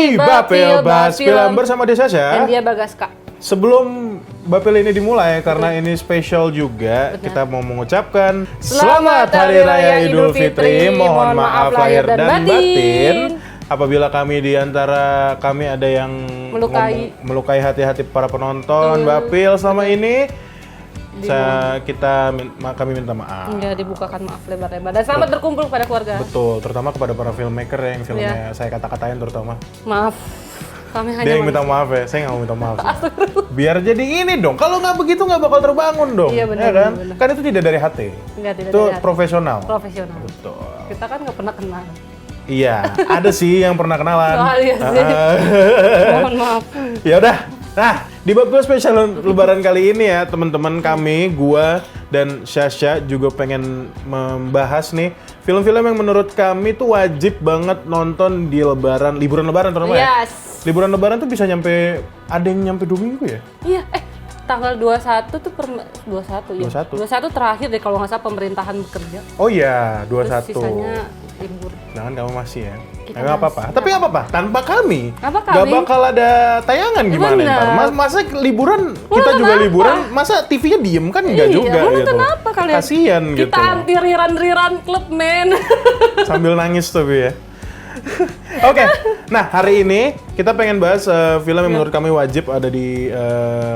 di Bapil Bahas Film bersama Desa dan dia Bagaska. Sebelum Bapil ini dimulai, karena ini spesial juga, kita mau mengucapkan Selamat Hari Raya Idul Fitri. Mohon maaf lahir dan batin apabila kami di antara kami ada yang melukai hati-hati para penonton Bapil selama ini. Kami minta maaf. Enggak dibukakan maaf lebar-lebar. Dan selamat berkumpul pada keluarga. Betul, terutama kepada para filmmaker yang filmnya saya kata-katain terutama. Maaf. Kami hanya dia yang minta maaf ya, saya nggak mau minta maaf. Biar jadi ini dong, kalau nggak begitu nggak bakal terbangun dong. Iya benar. Ya kan? Benar. Kan itu tidak dari hati. Enggak, tidak itu dari hati. Profesional. Profesional. Betul. Kita kan nggak pernah kenal. Iya, ada sih yang pernah kenalan. Oh, iya sih. Mohon maaf. Ya udah. Nah, di Bapil spesial Lebaran kali ini ya, teman-teman kami, gua dan Syasha juga pengen membahas nih film-film yang menurut kami tuh wajib banget nonton di liburan Lebaran terutama ya. Yes. Liburan Lebaran tuh bisa ada yang nyampe 2 minggu ya? Iya, tanggal 21 tuh 21 ya. 21 terakhir deh kalau nggak salah pemerintahan bekerja. Oh iya, 21. Terus sisanya libur. Jangan kamu masih ya. Kita Nggak apa-apa. Tapi nggak apa-apa, tanpa kami. Apa Nggak bakal ada tayangan gimana ntar. Masa liburan, kita juga liburan, masa TV-nya diem kan nggak juga gitu. Nonton apa kalian? Kasian gitu. Kita anti riran Club, men. Sambil nangis tapi ya. Oke, nah hari ini kita pengen bahas film yang menurut kami wajib ada di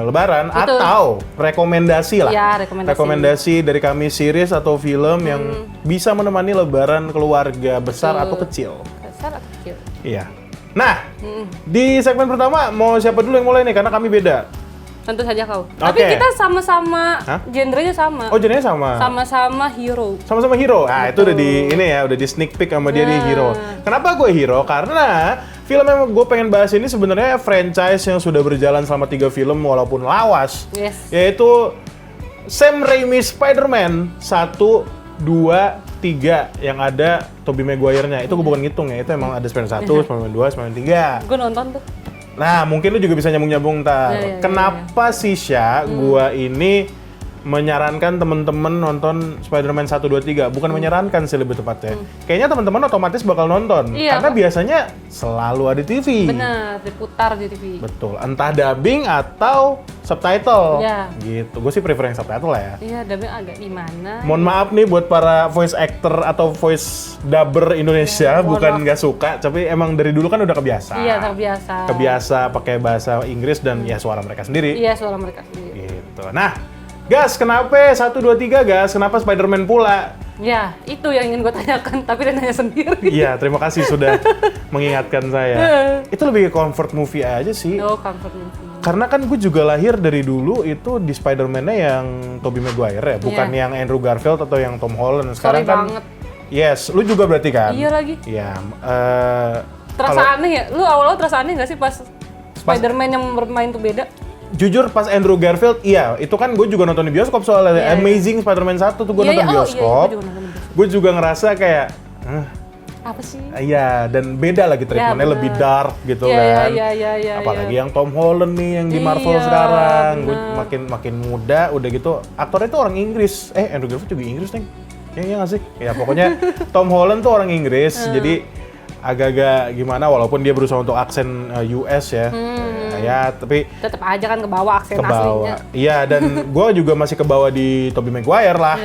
Lebaran. Betul. Atau rekomendasi lah. Ya, rekomendasi dari kami series atau film yang bisa menemani Lebaran keluarga besar atau kecil. Besar atau kecil? Iya. Nah, di segmen pertama mau siapa dulu yang mulai nih? Karena kami beda. Tentu saja kau. Tapi kita sama-sama genrenya sama. Oh, genrenya sama. Sama-sama hero. Sama-sama hero. Ah, itu udah di udah di sneak peek sama dia di hero. Kenapa gue hero? Karena film yang gue pengen bahas ini sebenarnya franchise yang sudah berjalan selama 3 film walaupun lawas. Yes. Yaitu Sam Raimi Spider-Man 1, 2, 3 yang ada Tobey Maguire-nya. Itu gue bukan ngitung ya. Itu emang ada Spider-Man 1, Spider-Man 2, Spider-Man 3. Gue nonton tuh. Nah, mungkin lu juga bisa nyambung-nyambung ntar. Kenapa sih Syah, gua ini menyarankan temen-temen nonton Spider-Man 1, 2, 3? Bukan menyarankan sih lebih tepatnya. Kayaknya teman-teman otomatis bakal nonton. Iya, karena biasanya selalu ada TV. Benar, diputar di TV. Betul, entah dubbing atau subtitle. Iya. Gitu, gue sih prefer yang subtitle lah ya. Iya, dubbing agak gimana. Mohon maaf nih buat para voice actor atau voice dubber Indonesia, bukan nggak suka, tapi emang dari dulu kan udah kebiasa. Iya, terbiasa. Kebiasa pakai bahasa Inggris dan ya suara mereka sendiri. Iya, suara mereka sendiri. Gitu. Nah, Gas, kenapa 1, 2, 3 Gas? Kenapa Spider-Man pula? Ya, itu yang ingin gue tanyakan, tapi dia nanya sendiri. Iya, terima kasih sudah mengingatkan saya. Itu lebih ke comfort movie aja sih. Oh, comfort movie. Karena kan gue juga lahir dari dulu itu di Spider-Man-nya yang Tobey Maguire ya, bukan yang Andrew Garfield atau yang Tom Holland. Sekarang sorry kan banget. Yes, lu juga berarti kan? Iya lagi. Iya. Terasa aneh ya? Lu awal-awal terasa aneh nggak sih pas Spider-Man yang bermain tuh beda? Jujur pas Andrew Garfield, iya, itu kan gue juga nonton di bioskop soalnya Amazing Spider-Man 1 tuh gue nonton bioskop. Gue juga ngerasa kayak apa sih? Iya, dan beda lagi treatmentnya, lebih dark gitu kan. Iya. Apalagi yang Tom Holland nih yang di Marvel sekarang, gue makin muda, udah gitu aktornya tuh orang Inggris. Andrew Garfield juga Inggris nih. Iya nggak sih? Ya pokoknya Tom Holland tuh orang Inggris, jadi agak-agak gimana walaupun dia berusaha untuk aksen US ya. Ya, tapi tetap aja kan kebawa aksen aslinya. Iya, dan gue juga masih kebawa di Tobey Maguire lah.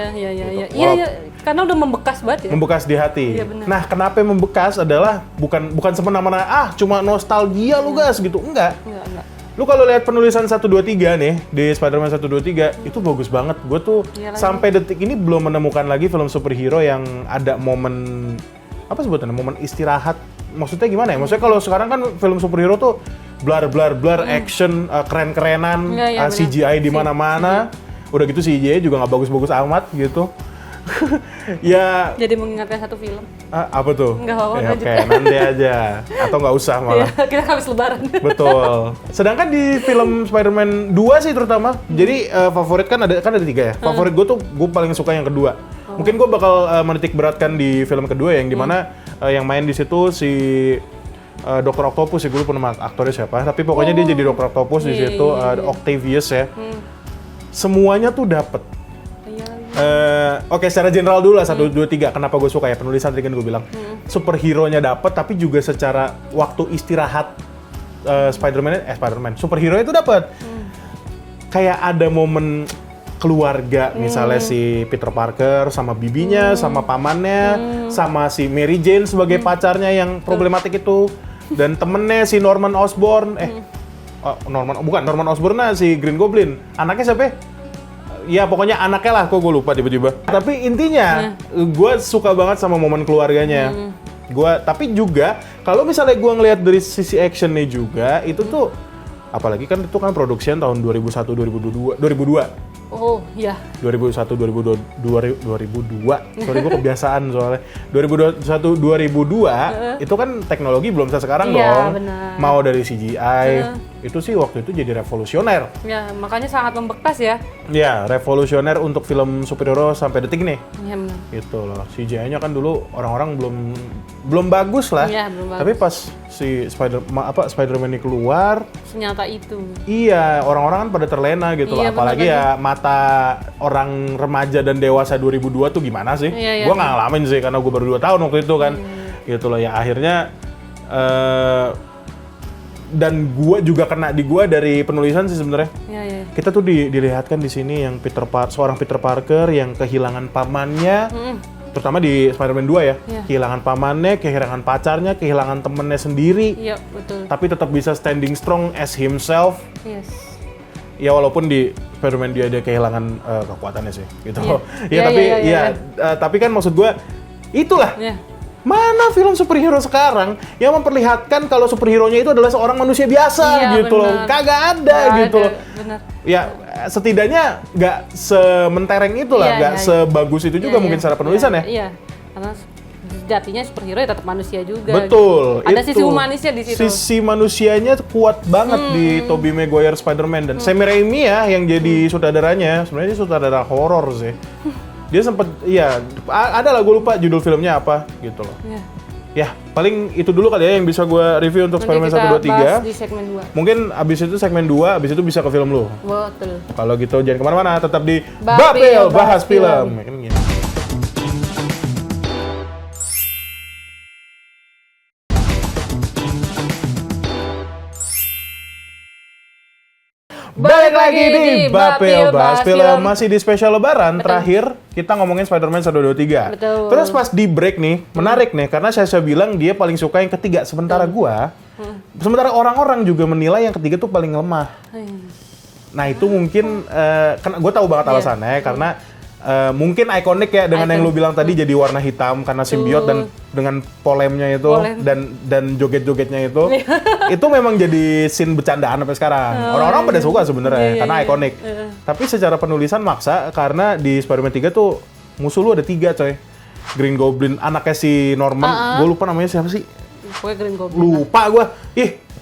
Iya, karena udah membekas banget ya. Membekas di hati. Iya, benar. Nah, kenapa membekas adalah bukan semena-mena cuma nostalgia lu Gas gitu. Enggak. Lu kalau lihat penulisan 1, 2, 3 nih di Spider-Man 1, 2, 3 itu bagus banget. Gue tuh sampai detik ini belum menemukan lagi film superhero yang ada momen apa sebutannya, momen istirahat. Maksudnya gimana ya? Maksudnya kalau sekarang kan film superhero tuh blar action, keren-kerenan, CGI di mana-mana. Udah gitu CGI juga nggak bagus-bagus amat gitu. Ya. Jadi mengingatkan satu film. Apa tuh? Nggak apa-apa. Oke, nanti aja. Atau nggak usah malah. Kita habis lebaran. Betul. Sedangkan di film Spider-Man 2 sih terutama. Jadi favorit kan ada 3 ya. Favorit gue tuh gue paling suka yang kedua. Mungkin gue bakal menitik beratkan di film kedua yang dimana yang main di situ si Dr. Octopus sih, gue lupa nama aktornya siapa. Tapi pokoknya dia jadi Dr. Octopus di situ, Octavius ya. Semuanya tuh dapet. Oke, secara general dulu lah 1, 2, 3. Kenapa gue suka ya penulisan tadi kan gue bilang. Superhero-nya dapet, tapi juga secara waktu istirahat Spider-Man, superhero itu dapet. Kayak ada momen keluarga, misalnya si Peter Parker sama bibinya, sama pamannya, sama si Mary Jane sebagai pacarnya yang problematik itu, dan temennya si Norman Osborn, Norman Osborn si Green Goblin, anaknya siapa? Ya pokoknya anaknya lah, kok gue lupa tiba-tiba. Tapi intinya, gue suka banget sama momen keluarganya. Tapi juga kalau misalnya gue ngelihat dari sisi actionnya juga, itu tuh, apalagi kan itu kan produksian tahun 2001, 2002. Oh, iya. 2001, 2002. Sorry, gue kebiasaan soalnya. 2021, 2002, itu kan teknologi belum sekarang dong. Benar. Mau dari CGI, itu sih waktu itu jadi revolusioner. Ya, makanya sangat membekas ya. Ya, revolusioner untuk film superhero sampai detik nih. Iya, benar. Gitu loh. CGI-nya kan dulu orang-orang belum bagus lah. Iya, belum bagus. Tapi pas si Spider-Man ini keluar, senyata itu. iya, orang-orang kan pada terlena gitu loh. Iya, Apalagi ya mata orang remaja dan dewasa 2002 tuh gimana sih? Iya, Gue nggak ngalamin sih karena gue baru 2 tahun waktu itu kan. Gitu loh ya, akhirnya dan gue juga kena di gue dari penulisan sih sebenarnya. Iya. Kita tuh dilihatkan di sini yang seorang Peter Parker yang kehilangan pamannya, terutama di Spider-Man 2 ya, kehilangan pamannya, kehilangan pacarnya, kehilangan temennya sendiri. Iya, betul. Tapi tetap bisa standing strong as himself. Yes. Ya walaupun di Spider-Man dia kehilangan kekuatannya sih, gitu. Tapi kan maksud gue itulah. Mana film superhero sekarang yang memperlihatkan kalau superhero-nya itu adalah seorang manusia biasa gitu loh. Kagak ada gitu loh. Bener. Ya setidaknya nggak sementereng itu lah, nggak sebagus itu juga mungkin secara penulisan ya. Iya, karena sejatinya superhero ya tetap manusia juga. Betul. Ada sisi humanisnya di situ. Sisi manusianya kuat banget di Tobey Maguire Spider-Man dan Sam Raimi ya yang jadi sutradaranya. Sebenarnya dia sutradara horor sih. Dia sempet, ada lah, gue lupa judul filmnya apa gitu loh. Ya, paling itu dulu kali ya yang bisa gue review untuk Spider-Man 1, 2, 3. Bahas di segmen 2. Mungkin abis itu segmen 2, abis itu bisa ke film lu. Betul. Kalau gitu jangan kemana-mana, tetap di Bapil Bahas Film. Film. Ya kan gini. Balik lagi di Bapil Bahas Film, masih di spesial lebaran. Terakhir kita ngomongin Spider-Man 1, 2, 3. Betul. Terus pas di break nih, menarik nih karena saya bilang dia paling suka yang ketiga, sementara sementara orang-orang juga menilai yang ketiga tuh paling lemah. Nah itu mungkin, gue tahu banget alasannya karena mungkin ikonik ya dengan yang lu bilang tadi, jadi warna hitam karena simbiot dan dengan polemnya itu dan joget-jogetnya itu memang jadi scene bercandaan sampai sekarang. Orang-orang pada suka sebenarnya karena ikonik. Tapi secara penulisan maksa karena di Spider-Man 3 tuh musuh lu ada 3 coy. Green Goblin, anaknya si Norman, gue lupa namanya siapa sih? Pokoknya Green Goblin. Lupa gue.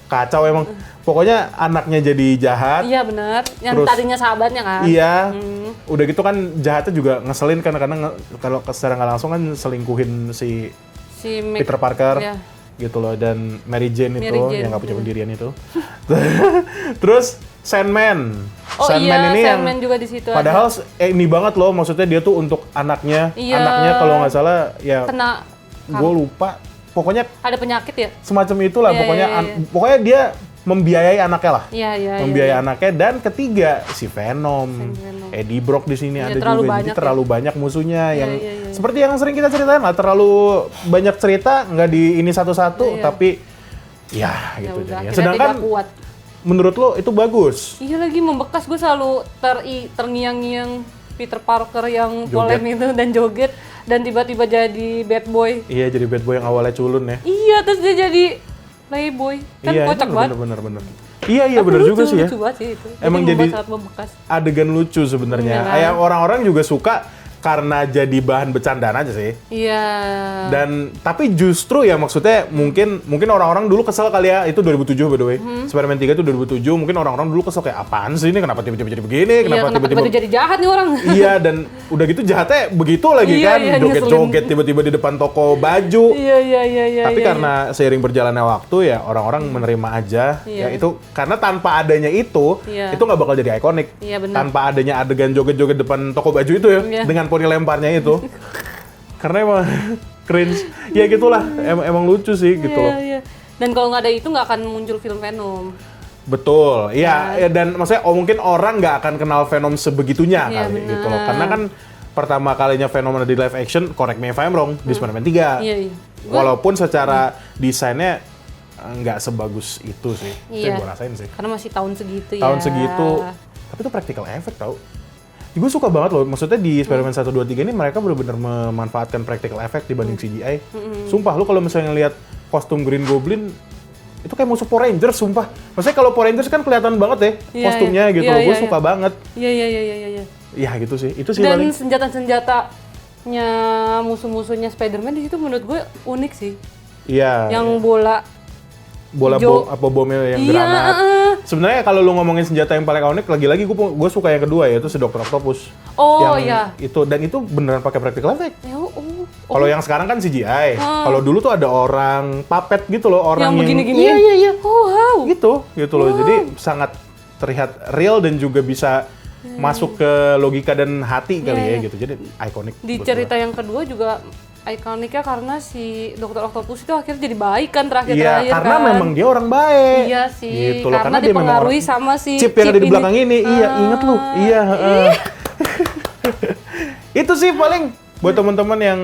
Kacau emang. Pokoknya anaknya jadi jahat. Iya benar. Yang terus, tadinya sahabatnya kan. Iya. Udah gitu kan jahatnya juga ngeselin karena kalau secara nggak langsung kan selingkuhin si Peter Parker. Iya. Gitu loh, dan Mary Jane yang nggak punya pendirian itu. Terus Sandman. Ini Sandman yang juga di situ. Padahal ini banget loh, maksudnya dia tuh untuk anaknya. Iya. Anaknya kalau nggak salah ya. Gue lupa. Pokoknya ada penyakit ya. Semacam itulah. Pokoknya dia membiayai anaknya lah. Membiayai anaknya, dan ketiga si Venom. Eddie Brock di sini ada juga. Jadi terlalu banyak musuhnya yang seperti yang sering kita ceritain lah, terlalu banyak cerita nggak di ini satu-satu, tapi ya gitu jadinya. Sedangkan menurut lo itu bagus. Iya, lagi membekas. Gue selalu terngiang-ngiang Peter Parker yang polem itu dan joget dan tiba-tiba jadi bad boy. Iya, jadi bad boy yang awalnya culun ya. Iya, terus dia jadi playboy. Kan kocak banget. Bener. Iya bener juga sih ya. Lucu banget sih itu. Emang jadi membekas. Adegan lucu sebenarnya. Kayak orang-orang juga suka karena jadi bahan bercandaan aja sih. Iya. Dan tapi justru ya maksudnya mungkin orang-orang dulu kesel kali ya, itu 2007 by the way. Spider-Man 3 itu 2007, mungkin orang-orang dulu kesel kayak apaan sih ini, kenapa tiba-tiba jadi begini, kenapa tiba-tiba jadi jahat nih orang. Iya, dan udah gitu jahatnya begitu lagi kan, joget-joget tiba-tiba di depan toko baju. Iya. Tapi karena seiring berjalannya waktu ya orang-orang menerima aja. Ya itu karena tanpa adanya itu nggak bakal jadi ikonik. Iya, benar. Tanpa adanya adegan joget-joget depan toko baju itu ya, dengan dengan poni lemparnya itu. Karena emang cringe. Ya gitulah, emang lucu sih gitu loh. Iya. Dan kalau nggak ada itu nggak akan muncul film Venom. Betul, iya. Ya, dan maksudnya mungkin orang nggak akan kenal Venom sebegitunya kali bener. gitu loh. Karena kan pertama kalinya Venom ada di live action, correct me if I'm wrong, di Spider-Man 3. Iya. Walaupun secara desainnya nggak sebagus itu sih. Itu yang gue rasain sih. Karena masih tahun segitu ya. Tahun segitu, tapi itu practical effect tau. Gue suka banget loh, maksudnya di Spider-Man 1, 2, 3 ini mereka benar-benar memanfaatkan practical effect dibanding CGI. Sumpah, lu kalau misalnya lihat kostum Green Goblin, itu kayak musuh Power Rangers, sumpah. Maksudnya kalau Power Rangers kan kelihatan banget ya kostumnya gitu loh, gue suka banget. Iya. Ya gitu sih, itu sih Dan paling. senjata-senjatanya musuh-musuhnya Spider-Man di situ menurut gue unik sih. Iya. Yang bola bomnya yang granat. Sebenarnya kalau lu ngomongin senjata yang paling unik, lagi-lagi gue suka yang kedua yaitu si Dr. Octopus. Itu dan itu beneran pakai practical effect. Kalau yang sekarang kan CGI. Kalau dulu tuh ada orang puppet gitu loh, orang yang begini-gini. Iya. Wow. Gitu loh. Jadi sangat terlihat real dan juga bisa masuk ke logika dan hati kali ya gitu. Jadi ikonik. Di cerita yang kedua juga ikoniknya karena si Dr. Octopus itu akhirnya jadi baik kan terakhir Iya, karena memang dia orang baik. Iya sih, gitu loh. karena dipengaruhi sama si chip yang ada di belakang ini. Iya, inget lu. Iya. Itu sih paling buat teman-teman yang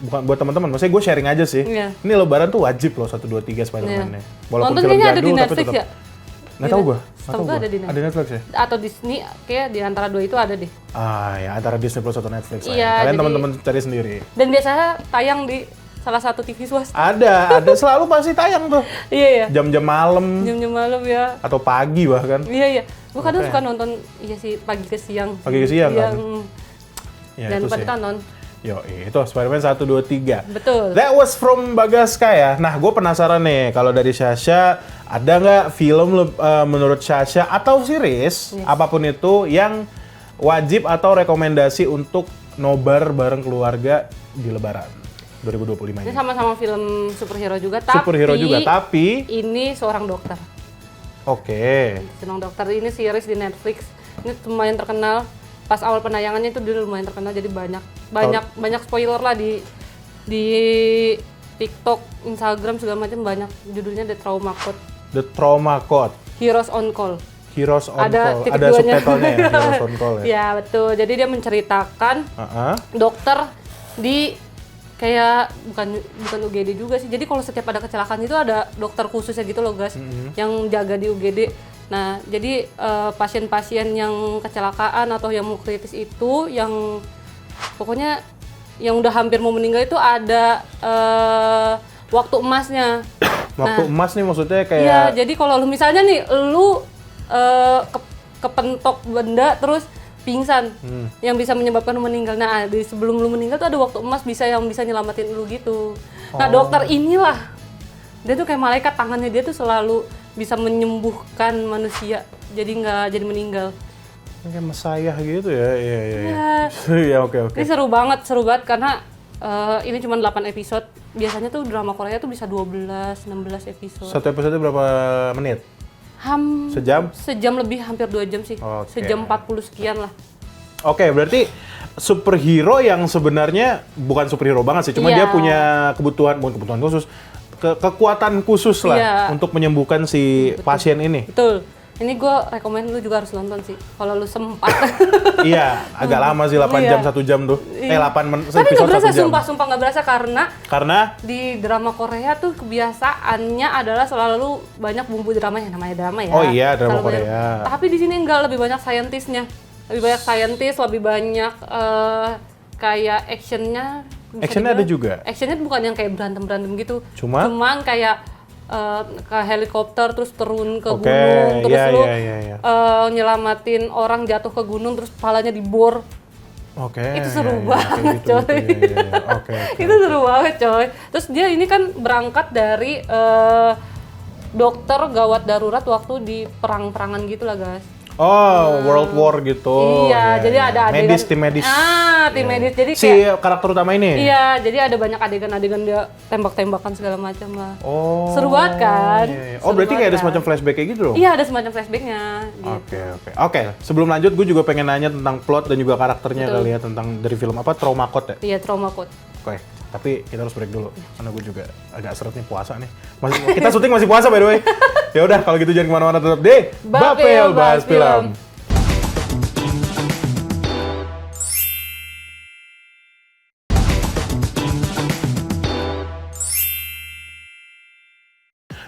bukan buat teman-teman, maksudnya gue sharing aja sih. Iya. Ini Lebaran tuh wajib loh 1, 2, 3 Spider-Man-nya. Walaupun nonton film kayaknya ada jadul di tapi Netflix tetap. ya? Nggak tahu gue. Setahu gue ada di Netflix. Ada Netflix ya? Atau Disney, kayak di antara dua itu ada deh. Ya antara Disney Plus atau Netflix lah. Iya, Kalian jadi- teman-teman cari sendiri. Dan biasanya tayang di salah satu TV swasta. Ada selalu pasti tayang tuh. Iya. Jam-jam malam Jam-jam malam ya. atau pagi bahkan. Iya. Gue kadang suka nonton, sih pagi ke siang. Pagi ke siang Iya, kan? Ya, dan itu lupa sih. ditonton. Yo, itu Spider-Man 1, 2, 3. Betul. That was from Bagaska ya. Nah, gue penasaran nih, kalau dari Sasha, ada nggak film menurut Sasha atau series, apapun itu, yang wajib atau rekomendasi untuk nobar bareng keluarga di Lebaran 2025 Ini ini? sama-sama film superhero juga, tapi ini seorang dokter. Oke. Seorang dokter ini series di Netflix. Ini lumayan terkenal. Pas awal penayangannya itu dulu lumayan terkenal, jadi banyak spoiler lah di TikTok, Instagram segala macam, banyak judulnya The Trauma Code. The Trauma Code. Heroes on Call. Heroes on Ada Call. titik Ada duanya. subtitlenya ya, Heroes on Call ya. Ya betul. Jadi dia menceritakan dokter di kayak bukan UGD juga sih. Jadi kalau setiap ada kecelakaan itu ada dokter khususnya gitu loh guys, yang jaga di UGD. Nah, jadi pasien-pasien yang kecelakaan atau yang mau kritis itu, yang pokoknya yang udah hampir mau meninggal itu ada waktu emasnya. Waktu emas nih maksudnya kayak... Iya, jadi kalau lu misalnya nih, lu kepentok benda terus pingsan, yang bisa menyebabkan lu meninggal. Nah, sebelum lu meninggal tuh ada waktu emas yang bisa nyelamatin lu gitu. Nah, dokter inilah, dia tuh kayak malaikat, tangannya dia tuh selalu bisa menyembuhkan manusia, jadi nggak jadi meninggal. Kayak Messiah gitu ya, iya. Ya, oke. Ini seru banget karena ini cuma 8 episode. Biasanya tuh drama Korea tuh bisa 12-16 episode. Satu episode berapa menit? Sejam? Sejam lebih, hampir 2 jam sih. Oke. Sejam 40 sekian lah. Oke, berarti superhero yang sebenarnya bukan superhero banget sih, cuma dia punya bukan kebutuhan khusus, kekuatan khusus lah untuk menyembuhkan si pasien ini. Betul. Ini gue rekomen lu juga harus nonton sih, kalau lu sempat. Iya, agak lama sih, 8 jam 1 jam tuh. 8 menit, Tapi nggak berasa, 1 jam. sumpah nggak berasa Karena di drama Korea tuh kebiasaannya adalah selalu banyak bumbu dramanya, namanya drama ya. Oh iya, drama Korea. Tapi di sini enggak, lebih banyak scientist-nya. Lebih banyak scientist, lebih banyak kayak actionnya. Actionnya ada juga? Actionnya bukan yang kayak berantem-berantem gitu. Cuman kayak ke helikopter terus turun ke gunung, terus lu nyelamatin orang jatuh ke gunung terus kepalanya dibor. Itu seru banget, coy. Itu seru banget, coy. Terus dia ini kan berangkat dari dokter gawat darurat waktu di perang-perangan gitu lah, guys. World War gitu. Iya, jadi ada adegan tim medis. Tim medis. Jadi si karakter utama ini. Iya, jadi ada banyak adegan-adegan dia tembak-tembakan segala macam lah. Seru banget kan? Iya. Berarti kayak ada semacam flashback kayak gitu dong? Iya, ada semacam flashbacknya. Gitu. Oke. Sebelum lanjut, gue juga pengen nanya tentang plot dan juga karakternya kali ya, tentang dari film apa, Trauma Code ya? Iya, Trauma Code. Oke, tapi kita harus break dulu karena gue juga agak seret nih puasa nih. Kita syuting masih puasa by the way. Ya udah, kalau gitu jangan kemana-mana, tetap di Bapel Bahas Film.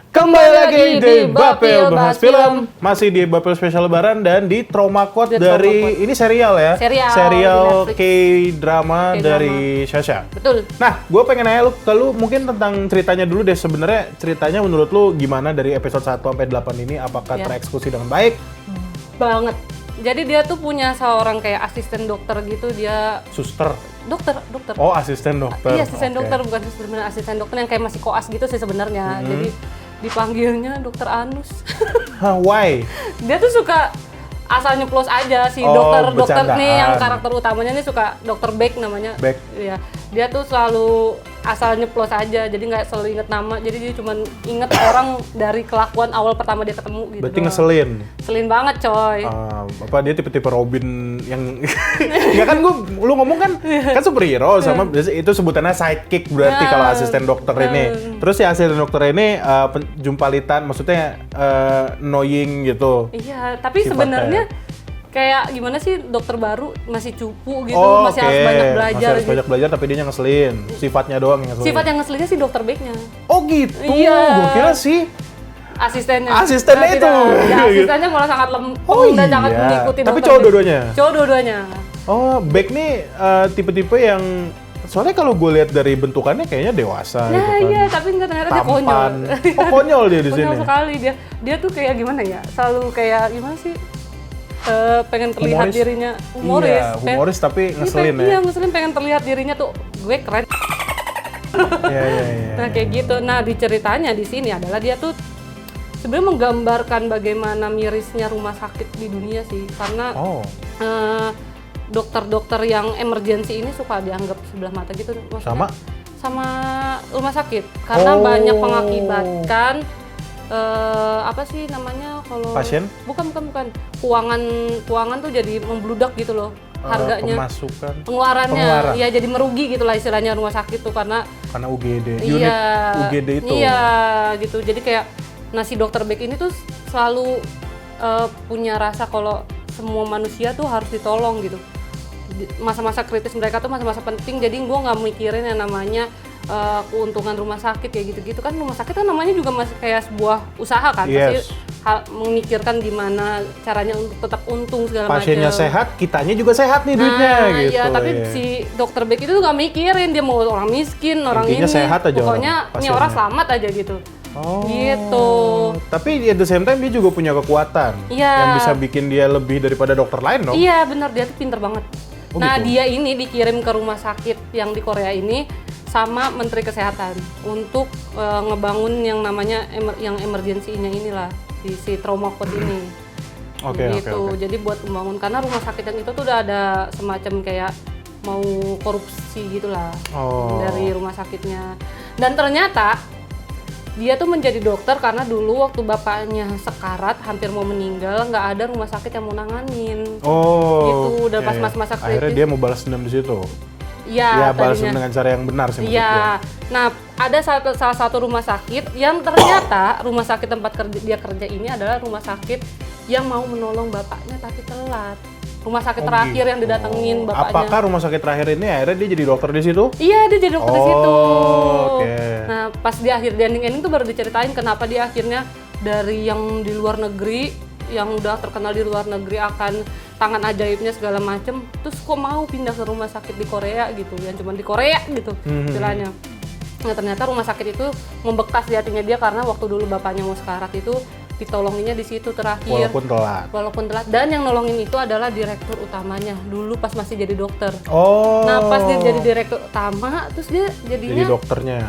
Kembali lagi di Bapel Bahas Film, masih di Bapel Spesial Lebaran dan di Trauma Code dari ini serial ya, serial K-drama dari Sasha. Betul. Nah, gue pengen nanya ke lu mungkin tentang ceritanya dulu deh. Sebenarnya ceritanya menurut lu gimana dari episode 1 sampai 8 ini? Apakah tereksekusi dengan baik? Banget. Jadi dia tuh punya seorang kayak asisten dokter gitu, dia Suster. Dokter. Oh, asisten dokter. Iya, asisten dokter, bukan suster, bener asisten dokter yang kayak masih koas gitu sih sebenarnya. Jadi dipanggilnya Dokter Anus. Why? Dia tuh suka asal nyeplos aja si dokter nih yang karakter utamanya nih suka Dokter Beck namanya. Beck. Iya. Dia tuh selalu asal nyeplos aja, jadi nggak selalu inget nama, jadi dia cuma inget orang dari kelakuan awal pertama dia ketemu gitu. Berarti ngeselin? Ngeselin banget coy. Dia tipe-tipe Robin yang ya kan lu ngomong kan superhero sama itu sebutannya sidekick berarti kalau asisten dokter ini. Terus si asisten dokter ini penjumpalitan, maksudnya annoying gitu. Iya, tapi sebenarnya kayak gimana sih, dokter baru masih cupu gitu, masih harus banyak belajar. Masih harus banyak belajar tapi dia ngeselin. Sifatnya doang yang ngeselin. Sifat yang ngeselinnya sih Dokter Beck-nya. Oh gitu. Iya. Gue kira sih asistennya. Asistennya itu. Ya, asistennya malah sangat lempeng dan sangat mengikuti. Tapi cowok dua-duanya. Cowok dua-duanya. Beck nih tipe-tipe yang soalnya kalau gue lihat dari bentukannya kayaknya dewasa gitu kan. Iya, tapi enggak, ternyata dia konyol. Konyol dia di sini. Konyol sekali dia. Dia tuh kayak gimana ya? Selalu kayak gimana sih? Pengen terlihat dirinya humoris. Iya, humoris tapi ngeselin ya. Iya, ngeselin, pengen terlihat dirinya tuh gue keren. Iya. Nah, kayak gitu. Nah, di ceritanya di sini adalah dia tuh sebenarnya menggambarkan bagaimana mirisnya rumah sakit di dunia sih. Karena dokter-dokter yang emergency ini suka dianggap sebelah mata gitu, maksudnya sama rumah sakit karena banyak mengakibatkan apa sih namanya kalau pasien? Bukan. Keuangan tuh jadi membludak gitu loh. Harganya, pengeluarannya ya jadi merugi gitulah istilahnya rumah sakit tuh karena UGD, unit UGD itu. Iya, gitu. Jadi kayak si Dokter Beck ini tuh selalu punya rasa kalau semua manusia tuh harus ditolong gitu. Masa-masa kritis mereka tuh masa-masa penting, jadi gue nggak mikirin yang namanya keuntungan rumah sakit kayak gitu-gitu kan. Rumah sakit kan namanya juga masih kayak sebuah usaha kan, pasti memikirkan gimana caranya untuk tetap untung segala macam. Pasiennya sehat, kitanya juga sehat nih duitnya gitu. Iya, tapi si Dokter Beck itu tuh nggak mikirin dia mau orang miskin, orang intinya ini, sehat aja pokoknya ini orang selamat aja gitu. Gitu. Tapi at the same time dia juga punya kekuatan yang bisa bikin dia lebih daripada dokter lain dong. Iya benar, dia tuh pinter banget. Dia ini dikirim ke rumah sakit yang di Korea ini sama Menteri Kesehatan untuk ngebangun yang namanya yang emergency-nya inilah di si Trauma Code ini. Oke. Jadi buat membangun, karena rumah sakit yang itu tuh udah ada semacam kayak mau korupsi gitulah dari rumah sakitnya. Dan ternyata dia tuh menjadi dokter karena dulu waktu bapaknya sekarat hampir mau meninggal, nggak ada rumah sakit yang mau nanganin. Gitu. Dan pas masa-masa kritis akhirnya dia mau balas dendam di situ. Iya, balas dendam dengan cara yang benar sih menurut gua. Nah, ada salah satu rumah sakit yang ternyata rumah sakit tempat dia kerja ini adalah rumah sakit yang mau menolong bapaknya tapi telat. Rumah sakit terakhir yang didatengin bapaknya. Apakah rumah sakit terakhir ini akhirnya dia jadi dokter di situ? Iya, dia jadi dokter di situ. Okay. Nah, pas di akhir ending tuh baru diceritain kenapa dia akhirnya dari yang di luar negeri, yang udah terkenal di luar negeri akan tangan ajaibnya segala macem, terus kok mau pindah ke rumah sakit di Korea gitu, yang cuma di Korea gitu istilahnya. Nah, ternyata rumah sakit itu membekas di hatinya dia karena waktu dulu bapaknya mau sekarat itu ditolonginnya di situ terakhir. Walaupun telat. Dan yang nolongin itu adalah direktur utamanya dulu pas masih jadi dokter. Oh. Nah pas dia jadi direktur utama, terus dia jadinya jadi dokternya.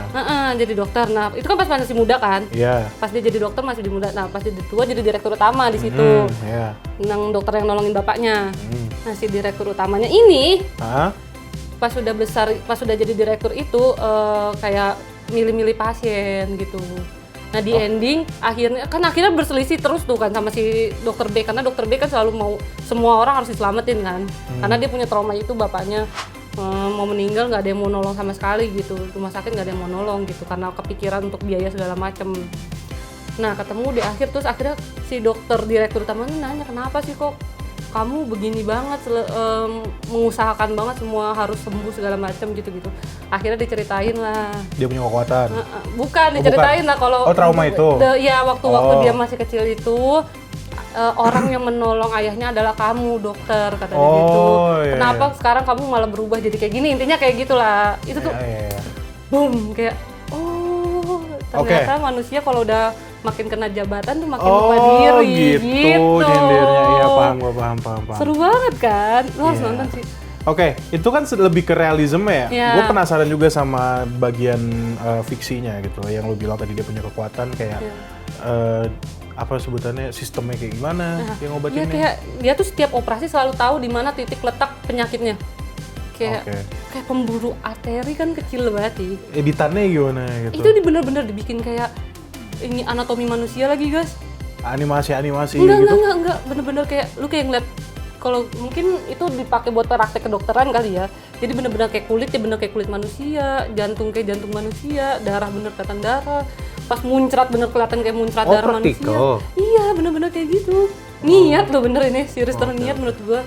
Jadi dokter. Nah itu kan pas masih muda kan. Iya. Pas dia jadi dokter masih di muda. Nah pas jadi tua jadi direktur utama di situ. Iya. Yang dokter yang nolongin bapaknya. Nah si direktur utamanya ini pas sudah besar, pas sudah jadi direktur itu kayak milih-milih pasien gitu. Nah di ending akhirnya berselisih terus tuh kan sama si dokter B, karena dokter B kan selalu mau semua orang harus diselamatin kan, karena dia punya trauma itu, bapaknya mau meninggal nggak ada yang mau nolong sama sekali gitu, rumah sakit nggak ada yang mau nolong gitu karena kepikiran untuk biaya segala macem. Nah ketemu di akhir, terus akhirnya si dokter direktur utamanya nanya, kenapa sih kok kamu begini banget, mengusahakan banget semua harus sembuh segala macam gitu-gitu. Akhirnya diceritain lah. Dia punya kekuatan. Bukan, diceritain lah kalau trauma itu. Ya waktu dia masih kecil itu orang yang menolong ayahnya adalah kamu, dokter, katanya gitu. Iya, kenapa sekarang kamu malah berubah jadi kayak gini? Intinya kayak gitulah. Itu tuh boom, kayak ternyata manusia kalau udah makin kena jabatan tuh makin lupa diri gitu. Nyindirnya. Iya, paham. Seru banget kan? Lu harus nonton sih. Oke, itu kan lebih ke realisme ya. Gue penasaran juga sama bagian fiksinya gitu. Yang lu bilang tadi dia punya kekuatan kayak apa sebutannya, sistemnya kayak gimana yang obatinnya? Kayak dia tuh setiap operasi selalu tahu di mana titik letak penyakitnya. Kayak pemburu arteri kan kecil banget sih. Editannya gimana gitu? Itu bener-bener dibikin kayak ini anatomi manusia lagi guys. Animasi enggak, gitu? Enggak, bener-bener kayak lu kayak ngeliat, kalau mungkin itu dipakai buat praktek kedokteran kali ya. Jadi bener-bener kayak kulitnya bener kayak kulit manusia, jantung kayak jantung manusia, darah bener kelihatan darah, pas muncrat bener kelihatan kayak muncrat darah manusia. Iya bener-bener kayak gitu. Niat loh bener ini, series terniat menurut gua.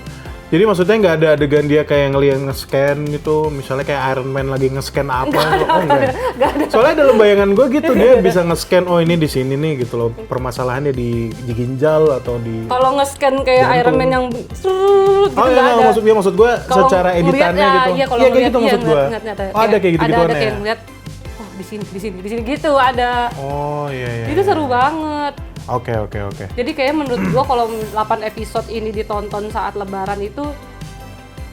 Jadi maksudnya nggak ada adegan dia kayak ngeliat nge-scan gitu, misalnya kayak Iron Man lagi nge-scan apa? Enggak ada. Soalnya dalam bayangan gue gitu dia bisa nge-scan, ini di sini nih gitu loh, permasalahannya di ginjal atau di. Kalau nge-scan kayak jantung. Iron Man yang gitu nggak ada. Maksud gue secara editannya gitu. Iya kayak gitu maksud gue. Ada kayak gitu-gituan ya. Ada kayak ngeliat, di sini gitu ada. Oh iya. Itu seru banget. Oke. Jadi kayak menurut gua kalau 8 episode ini ditonton saat lebaran itu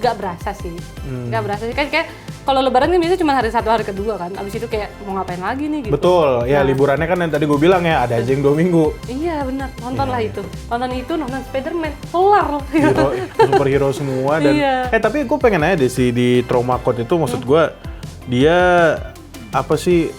nggak berasa sih. Nggak berasa sih, kan kayak kalau lebaran kan biasanya cuma hari 1 hari kedua kan. Abis itu kayak mau ngapain lagi nih gitu. Betul, ya liburannya kan yang tadi gue bilang ya, ada aja yang 2 minggu. Iya benar, nontonlah itu. Nonton Spider-Man, kelar. Superhero semua dan tapi gue pengen aja deh sih di Trauma Code itu, maksud gue dia apa sih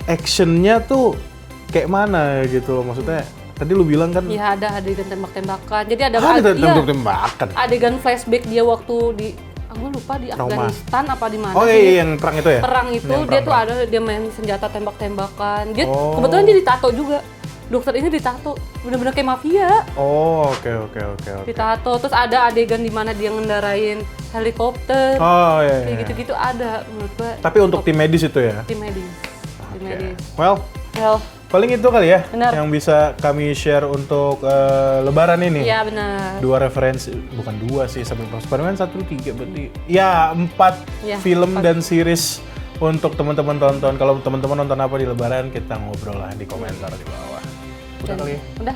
actionnya tuh kayak mana gitu loh, maksudnya tadi lu bilang kan. Iya ada adegan tembak-tembakan, jadi ada tembak-tembakan. Adegan flashback dia waktu di gue lupa di Afghanistan apa di mana sih. Iya yang perang itu ya? Perang itu dia tuh ada, dia main senjata tembak-tembakan. Dia kebetulan dia ditato juga. Dokter ini ditato, bener-bener kayak mafia. Oke. Ditato, terus ada adegan di mana dia ngendarain helikopter. Kayak gitu-gitu ada menurut gue. Tapi untuk tim medis itu ya? Tim medis. Well, paling itu kali ya yang bisa kami share untuk lebaran ini. Iya benar. 2 referensi, bukan 2 sih, Spider-Man 1, 3 berarti. Ya 4 film dan series untuk teman-teman tonton. Kalau teman-teman nonton apa di lebaran, kita ngobrol lah di komentar di bawah. Udah kali ya? Udah,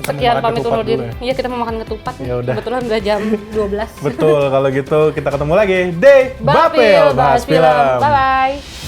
sekian pamit undur diri. Iya, kita mau makan ketupat. Ya udah. Kebetulan udah jam 12. Betul, kalau gitu kita ketemu lagi di Bapil Bahas Film. Bye-bye.